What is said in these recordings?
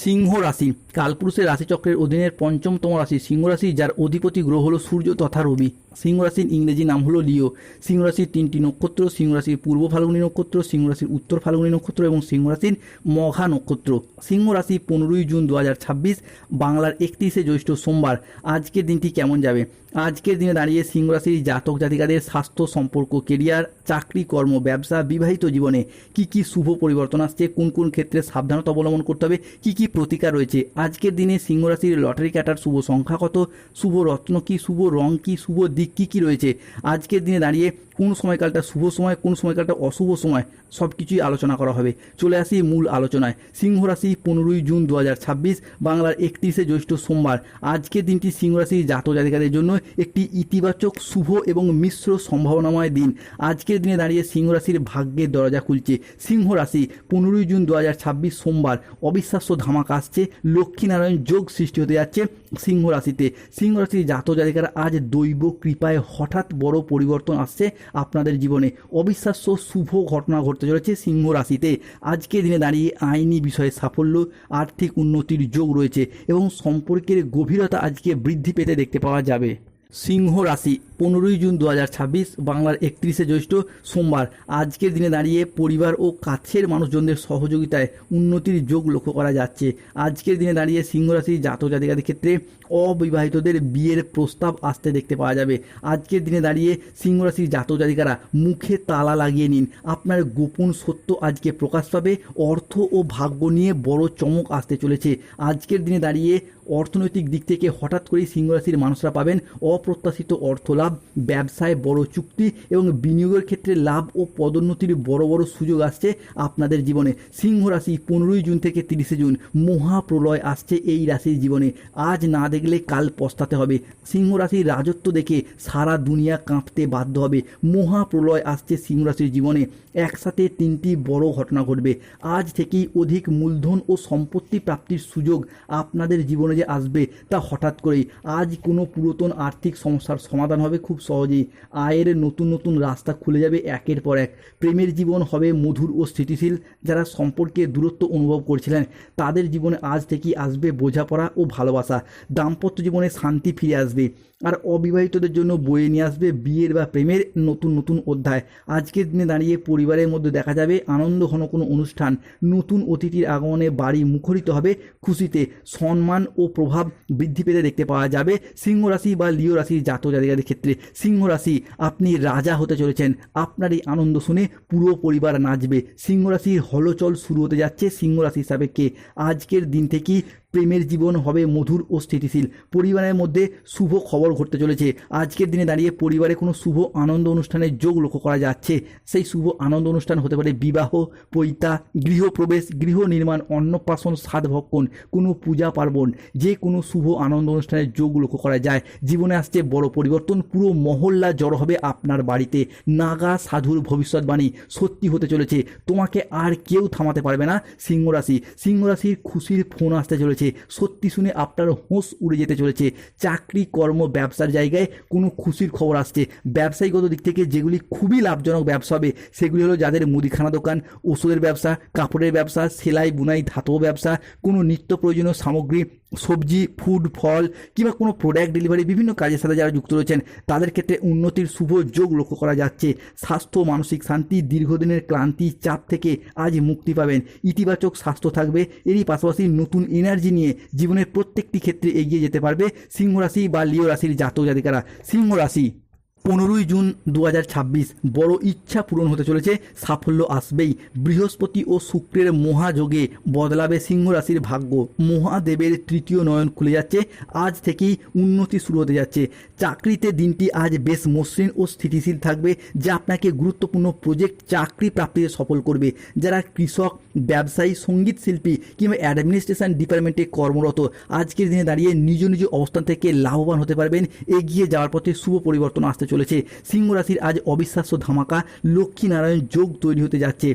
সিংহ রাশি কালপুরুষের রাশিচক্রের অধীনের পঞ্চমতম রাশি সিংহ রাশি, যার অধিপতি গ্রহ হলো সূর্য তথা রবি। সিংহ রাশির ইংরেজি নাম হলো লিও। সিংহ রাশির তিনটি নক্ষত্র: সিংহ রাশির পূর্ব ফাল্গুনী নক্ষত্র, সিংহ রাশির উত্তর ফাল্গুনী নক্ষত্র এবং সিংহ রাশির মঘা নক্ষত্র। সিংহ রাশি 15ই জুন 2026 বাংলার 31শে জ্যৈষ্ঠ সোমবার। আজকের দিনটি কেমন যাবে? আজকের দিনে দাঁড়িয়ে সিংহ রাশির জাতক জাতিকাদের স্বাস্থ্য, সম্পর্ক, কেরিয়ার, চাকরি, কর্ম, ব্যবসা, বিবাহিত জীবনে কি কি শুভ পরিবর্তন আসছে, কোন কোন ক্ষেত্রে সাবধানতা অবলম্বন করতে হবে, কি কি প্রতিকার রয়েছে। আজকের দিনে সিংহ রাশির লটারি কাটার শুভ সংখ্যা কত, শুভ রত্ন কি, শুভ রং কি, শুভ দিক কি কি রয়েছে। আজকের দিনে দাঁড়িয়ে কোন সময়কালটা শুভ সময়, কোন সময়কালটা অশুভ সময়, সব কিছুই আলোচনা করা হবে। চলে আসি মূল আলোচনায়। সিংহ রাশি 15ই জুন 2026 বাংলার 31শে জ্যৈষ্ঠ সোমবার। আজকের দিনটি সিংহ রাশির জাতক জাতিকাদের জন্য একটি ইতিবাচক, শুভ এবং মিশ্র সম্ভাবনাময় দিন। আজকের দিনে দাঁড়িয়ে সিংহ রাশির ভাগ্যের দরজা খুলছে। সিংহ রাশি 15ই জুন 2026 সোমবার অবিশ্বাস্য ধামাকা আসছে। লক্ষ্মীনারায়ণ যোগ সৃষ্টি হতে যাচ্ছে সিংহ রাশিতে। সিংহ রাশির জাতক জাতিকারা আজ দৈব কৃপায় হঠাৎ বড় পরিবর্তন আসছে আপনাদের জীবনে। অবিশ্বাস্য শুভ ঘটনা ঘটতে চলেছে সিংহ রাশিতে। আজকের দিনে দাঁড়িয়ে আইনি বিষয়ে সাফল্য, আর্থিক উন্নতির যোগ রয়েছে এবং সম্পর্কের গভীরতা আজকে বৃদ্ধি পেতে দেখতে পাওয়া যাবে। সিংহ রাশি 15ই জুন 2026 বাংলার 31শে জ্যৈষ্ঠ সোমবার। আজকের দিনে দাঁড়িয়ে পরিবার ও কাছের মানুষজনদের সহযোগিতায় উন্নতির যোগ লক্ষ্য করা যাচ্ছে। আজকের দিনে দাঁড়িয়ে সিংহ রাশির জাতক জাতিকাদের ক্ষেত্রে অবিবাহিতদের বিয়ের প্রস্তাব আসতে দেখতে পাওয়া যাবে। আজকের দিনে দাঁড়িয়ে সিংহ রাশির জাতক জাতিকারা মুখে তালা লাগিয়ে নিন। আপনার গোপন সত্য আজকে প্রকাশ পাবে। অর্থ ও ভাগ্য নিয়ে বড় চমক আসতে চলেছে। আজকের দিনে দাঁড়িয়ে অর্থনৈতিক দিক থেকে হঠাৎ করেই সিংহ রাশির মানুষরা পাবেন অপ্রত্যাশিত অর্থ লাভ, ব্যবসায় বড় চুক্তি এবং বিনিয়োগের ক্ষেত্রে লাভ ও পদোন্নতির বড় বড় সুযোগ আসছে আপনাদের জীবনে। সিংহ রাশি 15ই জুন থেকে 30শে জুন মহাপ্রলয় আসছে এই রাশির জীবনে। আজ না দেখলে কাল পস্তাতে হবে। সিংহ রাশির রাজত্ব দেখে সারা দুনিয়া কাঁপতে বাধ্য হবে। মহাপ্রলয় আসছে সিংহ রাশির জীবনে। একসাথে তিনটি বড় ঘটনা ঘটবে। আজ থেকেই অধিক মূলধন ও সম্পত্তি প্রাপ্তির সুযোগ আপনাদের জীবনে যে আসবে তা হঠাৎ করেই। আজ কোনো পুরাতন আর্থিক সমস্যার সমাধান হবে খুব সহজেই। আয়ের নতুন নতুন রাস্তা খুলে যাবে একের পর এক। প্রেমের জীবন হবে মধুর ও স্থিতিশীল। যারা সম্পর্কে দূরত্ব অনুভব করছিলেন তাদের জীবনে আজ থেকেই আসবে বোঝাপড়া ও ভালোবাসা। দাম্পত্য জীবনে শান্তি ফিরে আসবে। আর অবিবাহিতদের জন্য বয়ে নিয়ে আসবে বিয়ের বা প্রেমের নতুন নতুন অধ্যায়। আজকের দিনে দাঁড়িয়ে পরিবারের মধ্যে দেখা যাবে আনন্দ ঘন কোনো অনুষ্ঠান। নতুন অতিথির আগমনে বাড়ি মুখরিত হবে খুশিতে। সম্মান ও প্রভাব বৃদ্ধি পেতে দেখতে পাওয়া যাবে সিংহ রাশি বা লিও রাশির জাতক জাতিকাদের ক্ষেত্রে। সিংহ রাশি, আপনি রাজা হতে চলেছেন। আপনার এই আনন্দ শুনে পুরো পরিবার নাচবে। সিংহ রাশির হলচল শুরু হতে যাচ্ছে সিংহ রাশির সাপেক্ষে। আজকের দিন থেকেই প্রেমের জীবন হবে মধুর ও স্থিতিশীল। পরিবারের মধ্যে শুভ খবর ঘটতে চলেছে। আজকের দিনে দাঁড়িয়ে পরিবারে কোনো শুভ আনন্দ অনুষ্ঠানের যোগ লক্ষ্য করা যাচ্ছে। সেই শুভ আনন্দ অনুষ্ঠান হতে পারে বিবাহ, পৈতা, গৃহপ্রবেশ, গৃহ নির্মাণ, অন্নপ্রাশন, সাধভক্ষণ, কোনো পূজা পার্বণ, যে কোনো শুভ আনন্দ অনুষ্ঠানের যোগ লক্ষ্য করা যায়। জীবনে আসছে বড় পরিবর্তন। পুরো মহল্লা জড়ো হবে আপনার বাড়িতে। নাগা সাধুর ভবিষ্যৎবাণী সত্যি হতে চলেছে। তোমাকে আর কেউ থামাতে পারবে না সিংহ রাশি। সিংহ রাশির খুশির ফোন আসতে চলেছে। সত্যি শুনে আপনার হোঁশ উড়ে যেতে চলেছে। চাকরি, কর্ম, ব্যবসার জায়গায় কোনো খুশির খবর আসছে। ব্যবসায়িকগত দিক থেকে যেগুলি খুবই লাভজনক ব্যবসা হবে সেগুলি হলো যাদের মুদিখানা দোকান, ওষুধের ব্যবসা, কাপড়ের ব্যবসা, সেলাই বুনাই, ধাতব ব্যবসা, কোনো নিত্য প্রয়োজনীয় সামগ্রী, সবজি, ফুড, ফল কিংবা কোনো প্রোডাক্ট ডেলিভারি, বিভিন্ন কাজের সাথে যারা যুক্ত রয়েছেন তাদের ক্ষেত্রে উন্নতির শুভ যোগ লক্ষ্য করা যাচ্ছে। স্বাস্থ্য, মানসিক শান্তি, দীর্ঘদিনের ক্লান্তি, চাপ থেকে আজ মুক্তি পাবেন। ইতিবাচক স্বাস্থ্য থাকবে। এরই পাশাপাশি নতুন এনার্জি নিয়ে জীবনের প্রত্যেকটি ক্ষেত্রে এগিয়ে যেতে পারবে সিংহ রাশি বা লিও রাশির জাতক জাতিকারা। সিংহ রাশি 15ই জুন 2026 বড় ইচ্ছা পূরণ হতে চলেছে। সাফল্য আসবেই। বৃহস্পতি ও শুক্রের মহাযোগে বদলাবে সিংহ রাশির ভাগ্য। মহাদেবের তৃতীয় নয়ন খুলে যাচ্ছে। আজ থেকেই উন্নতি শুরু হতে যাচ্ছে। চাকরিতে দিনটি আজ বেশ মসৃণ ও স্থিতিশীল থাকবে, যা আপনাকে গুরুত্বপূর্ণ প্রজেক্ট, চাকরি প্রাপ্তিতে সফল করবে। যারা কৃষক, ব্যবসায়ী, সঙ্গীত শিল্পী কিংবা অ্যাডমিনিস্ট্রেশন ডিপার্টমেন্টে কর্মরত আজকের দিনে দাঁড়িয়ে নিজ নিজ অবস্থান থেকে লাভবান হতে পারবেন। এগিয়ে যাওয়ার পথে শুভ পরিবর্তন আসতে চলেছে। সিংহ রাশির আজ অবিশ্বাস্য ধামাকা লক্ষ্মীনারায়ণ যোগ তৈরি হতে যাচ্ছে।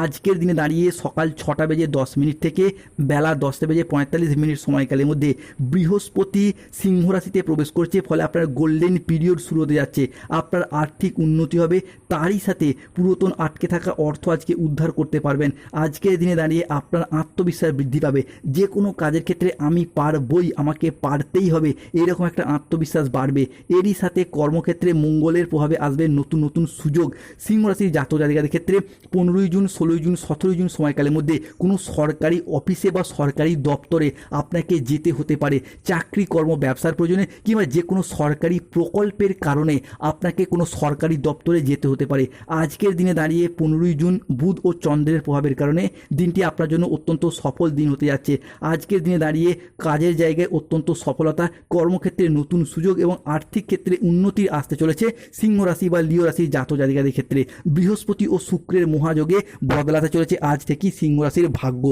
আজকের দিনে দাঁড়িয়ে সকাল 6:10 থেকে বেলা 10:45 সময়কালের মধ্যে বৃহস্পতি সিংহ রাশিতে প্রবেশ করছে। ফলে আপনার গোল্ডেন পিরিয়ড শুরু হতে যাচ্ছে। আপনার আর্থিক উন্নতি হবে, তারই সাথে পুরাতন আটকে থাকা অর্থ আজকে উদ্ধার করতে পারবেন। আজকের দিনে দাঁড়িয়ে আপনার আত্মবিশ্বাস বৃদ্ধি পাবে। যে কোনো কাজের ক্ষেত্রে আমি পারবই, আমাকে পারতেই হবে, এইরকম একটা আত্মবিশ্বাস বাড়বে। এরই সাথে কর্মক্ষেত্রে মঙ্গলের প্রভাবে আসবে নতুন নতুন সুযোগ। সিংহ রাশির জাতক জাতিকাদের ক্ষেত্রে 15 জুন, 16 জুন, 17 জুন সময়কালের মধ্যে কোনো সরকারি অফিসে বা সরকারি দপ্তরে আপনাকে যেতে হতে পারে। চাকরি, কর্ম, ব্যবসার প্রয়োজনে কিংবা যে কোনো সরকারি প্রকল্পের কারণে আপনাকে কোনো সরকারি দপ্তরে যেতে হতে পারে। আজকের দিনে দাঁড়িয়ে 15 জুন বুধ ও চন্দ্রের প্রভাবের কারণে দিনটি আপনার জন্য অত্যন্ত সফল দিন হতে যাচ্ছে। আজকের দিনে দাঁড়িয়ে কাজের জায়গায় অত্যন্ত সফলতা, কর্মক্ষেত্রে নতুন সুযোগ এবং আর্থিক ক্ষেত্রে উন্নতি আসতে চলেছে সিংহ রাশি বা লিও রাশির জাতক জাতিকাদের ক্ষেত্রে। বৃহস্পতি ও শুক্রের মহাযোগে বদলাতে চলেছে আজ থেকেই সিংহ রাশির ভাগ্য।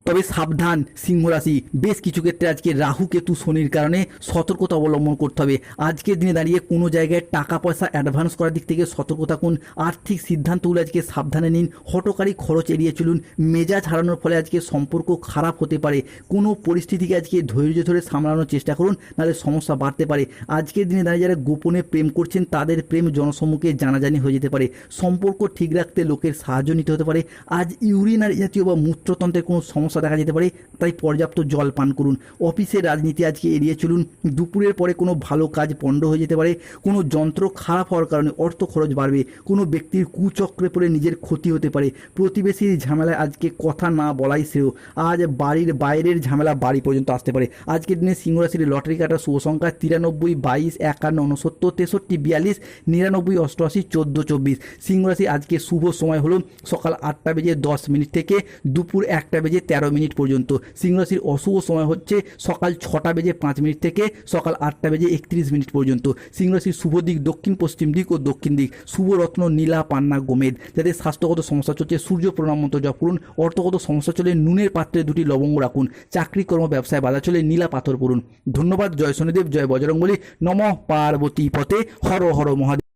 তবে সাবধান সিংহ রাশি, বেশ কিছু ক্ষেত্রে আজকে রাহু কেতু শনির কারণে সতর্কতা অবলম্বন করতে হবে। আজকের দিনে দাঁড়িয়ে কোনো জায়গায় টাকা পয়সা অ্যাডভান্স করার দিক থেকে সতর্ক থাকুন। আর্থিক সিদ্ধান্তগুলো আজকে সাবধানে নিন। হঠকারী খরচ এড়িয়ে চলুন। মেজাজ হারানোর ফলে আজকে সম্পর্ক খারাপ হতে পারে। কোনো পরিস্থিতিকে আজকে ধৈর্য ধরে সামলানোর চেষ্টা করুন, নাহলে সমস্যা বাড়তে পারে। আজকের দিনে দাঁড়িয়ে যারা গোপনে প্রেম করছেন তাদের প্রেম জনসম্মুখে জানাজানি হয়ে যেতে পারে। সম্পর্ক ঠিক রাখতে লোকের সাহায্য নিতে হতে পারে। আজ ইউরিনারি জাতীয় বা মূত্রতন্ত্রের কোনো সমস্যা দেখা যেতে পারে, তাই পর্যাপ্ত জল পান করুন। অফিসের রাজনীতি আজকে এড়িয়ে চলুন। দুপুরের পরে কোনো ভালো কাজ পণ্ড হয়ে যেতে পারে। কোনো যন্ত্র খারাপ হওয়ার কারণে অর্থ খরচ বাড়বে। কোনো ব্যক্তির কুচক্রে পড়ে নিজের ক্ষতি হতে পারে। প্রতিবেশীর ঝামেলায় আজকে কথা না বলাই শ্রেয়। আজ বাড়ির বাইরের ঝামেলা বাড়ি পর্যন্ত আসতে পারে। আজকের দিনে সিংহ রাশির লটারি কাটার শুভ সংখ্যা 93, 22, 51, 69, 63, 42, 99, 88, 14, 24। সিংহ রাশি আজকে শুভ সময় হলো সকাল 8:10 থেকে দুপুর 1:13 পর্যন্ত। সিংহ রাশির অশুভ সময় হচ্ছে সকাল 6:05 থেকে সকাল 8:31 পর্যন্ত। সিংহ রাশির শুভ দিক দক্ষিণ পশ্চিম দিক ও দক্ষিণ দিক। শুভ রত্ন নীলা, পান্না, গোমেদ। যাদের স্বাস্থ্যগত সমস্যা চলছে সূর্য প্রণাম মন্ত্র জপ করুন। অর্থগত সমস্যা চলে নুনের পাত্রে 2টি লবঙ্গ রাখুন। চাকরি, কর্ম, ব্যবসায় বাধা চলে নীলা পাথর পড়ুন। ধন্যবাদ। জয় শনিদেব, জয় বজরংবলী, নমঃ পার্বতী পতে, হর হর মহাদেব।